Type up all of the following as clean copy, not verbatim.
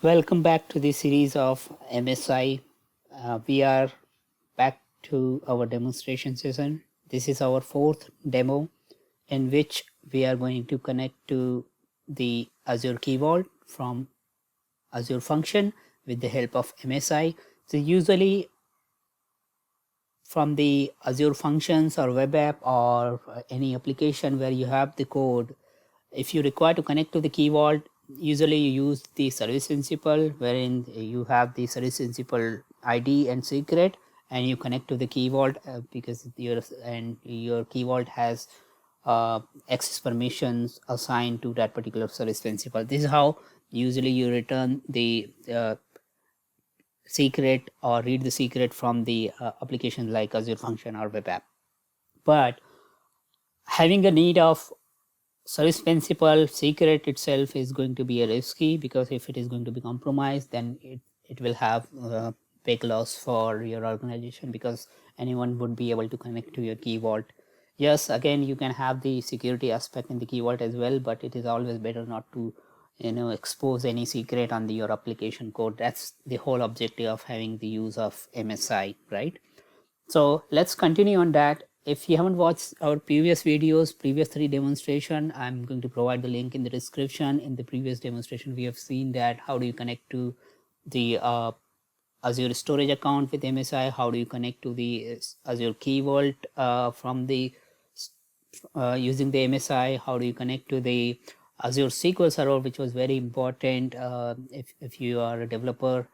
Welcome back to the series of MSI. We are back to our demonstration session. This is our fourth demo in which we are going to connect to the Azure Keyvault from Azure function with the help of MSI. So usually from the Azure functions or web app or any application where you have the code, if you require to connect to the Key Vault, usually you use the service principal wherein you have the service principal ID and secret, and you connect to the Key Vault because your Key Vault has access permissions assigned to that particular service principal. This is how usually you return the secret or read the secret from the applications like Azure function or web app. But having a need of service principal secret itself is going to be a risky, because if it is going to be compromised, then it will have big loss for your organization, because anyone would be able to connect to your Key Vault. Yes, again, you can have the security aspect in the Key Vault as well, but it is always better not to expose any secret on your application code. That's the whole objective of having the use of MSI, right? So let's continue on that. If you haven't watched our previous videos, previous 3 demonstration, I'm going to provide the link in the description. In the previous demonstration, we have seen that how do you connect to the Azure storage account with MSI, how do you connect to the Azure Key Vault from the using the MSI, how do you connect to the Azure SQL Server, which was very important. If you are a developer,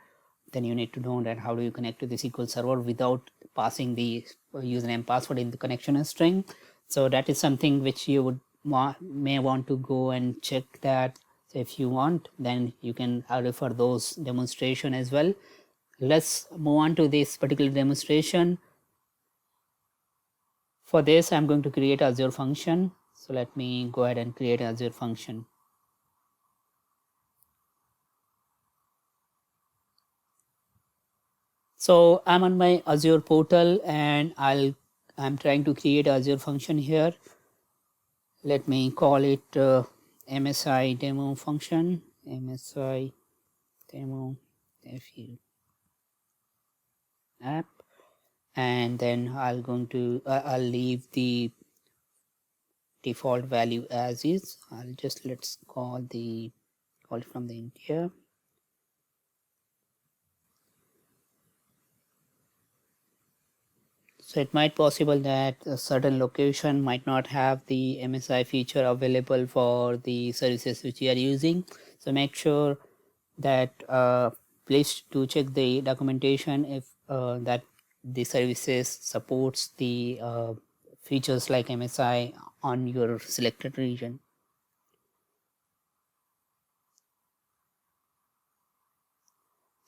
then you need to know that how do you connect to the SQL Server without passing the username password in the connection string. So that is something which you would may want to go and check that. So if you want, then you can refer those demonstration as well. Let's move on to this particular demonstration. For this, I'm going to create Azure function. So let me go ahead and create an Azure function. So I'm on my Azure portal and I'm trying to create Azure function here. Let me call it MSI demo function, MSI demo app, and then I'll leave the default value as is. Let's call it from the int here. So it might possible that a certain location might not have the MSI feature available for the services which you are using. So make sure that please do check the documentation if that the services supports the features like MSI on your selected region.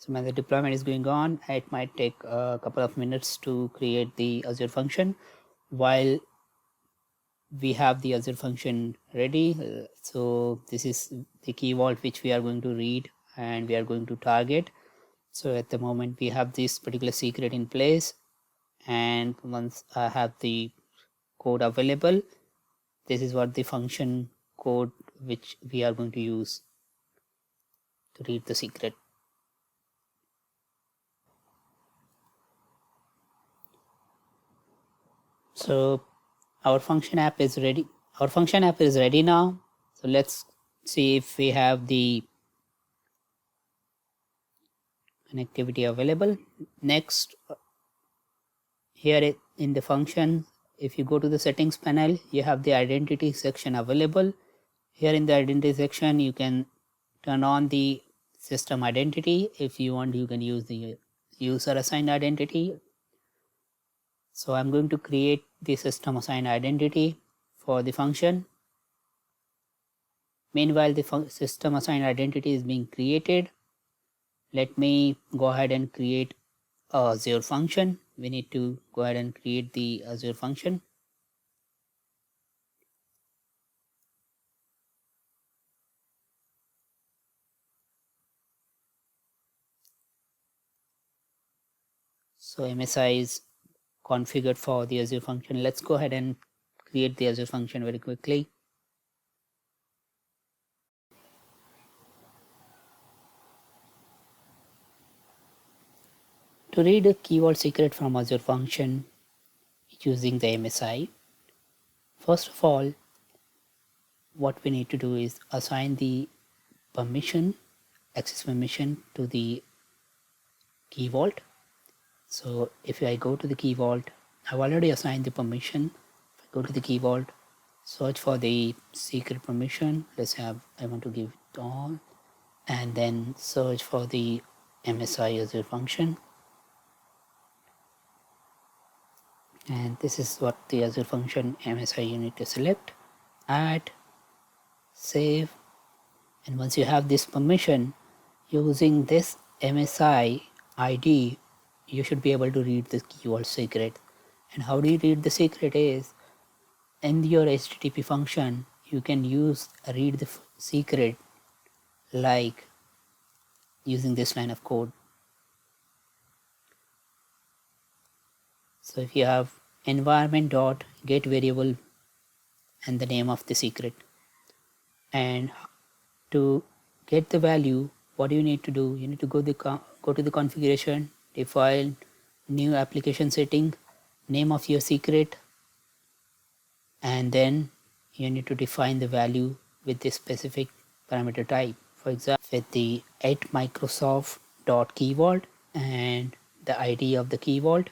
So when the deployment is going on, it might take a couple of minutes to create the Azure function. While we have the Azure function ready, so this is the Key Vault which we are going to read and we are going to target. So at the moment we have this particular secret in place, and once I have the code available, this is what the function code which we are going to use to read the secret. So our function app is ready. Our function app is ready now. So let's see if we have the connectivity available. Next, here in the function, if you go to the settings panel, you have the identity section available. Here in the identity section, you can turn on the system identity. If you want, you can use the user assigned identity. So I'm going to create the system assigned identity for the function. Meanwhile, the system assigned identity is being created. Let me go ahead and create a Azure function. We need to go ahead and create the Azure function. So MSI is configured for the Azure function. Let's go ahead and create the Azure function very quickly. To read a Keyvault secret from Azure function using the MSI, first of all, what we need to do is assign the permission, access permission to the Keyvault. So if I go to the Keyvault, I've already assigned the permission. If I go to the Keyvault, search for the secret permission. Let's have, I want to give it all, and then search for the MSI Azure function. And this is what the Azure function MSI you need to select, add, save, and once you have this permission, using this MSI ID, you should be able to read the Keyvault secret. And how do you read the secret is, in your HTTP function, you can use read the secret like using this line of code. So if you have environment dot get variable and the name of the secret, and to get the value, what do you need to do? You need to go to the configuration, define new application setting, name of your secret, and then you need to define the value with this specific parameter type. For example, with the @microsoft.keyvault and the ID of the Keyvault.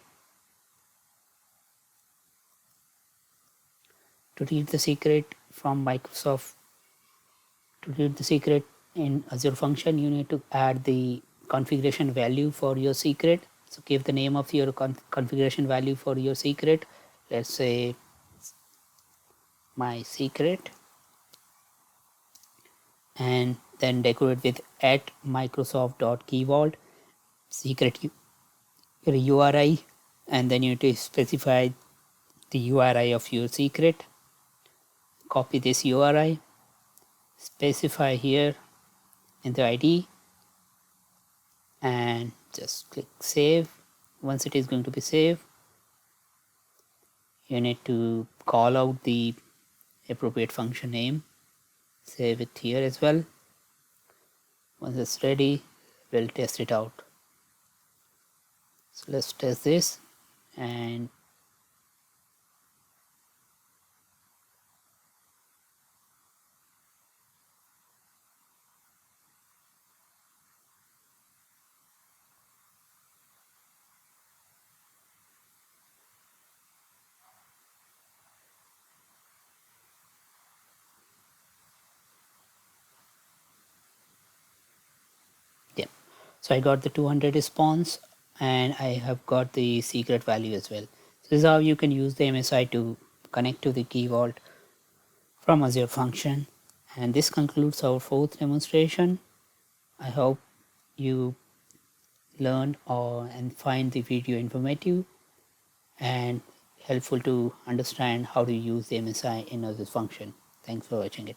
To read the secret from Microsoft, to read the secret in Azure function, you need to add the configuration value for your secret. So give the name of your configuration value for your secret. Let's say my secret, and then decorate with @microsoft.keyvault secret your URI, and then you need to specify the URI of your secret. Copy this URI, specify here in the ID, and just click save. Once it is going to be saved, you need to call out the appropriate function name, save it here as well. Once it's ready, we'll test it out. So let's test this, and yeah, so I got the 200 response, and I have got the secret value as well. So this is how you can use the MSI to connect to the Keyvault from Azure function. And this concludes our fourth demonstration. I hope you learned and find the video informative and helpful to understand how to use the MSI in Azure function. Thanks for watching it.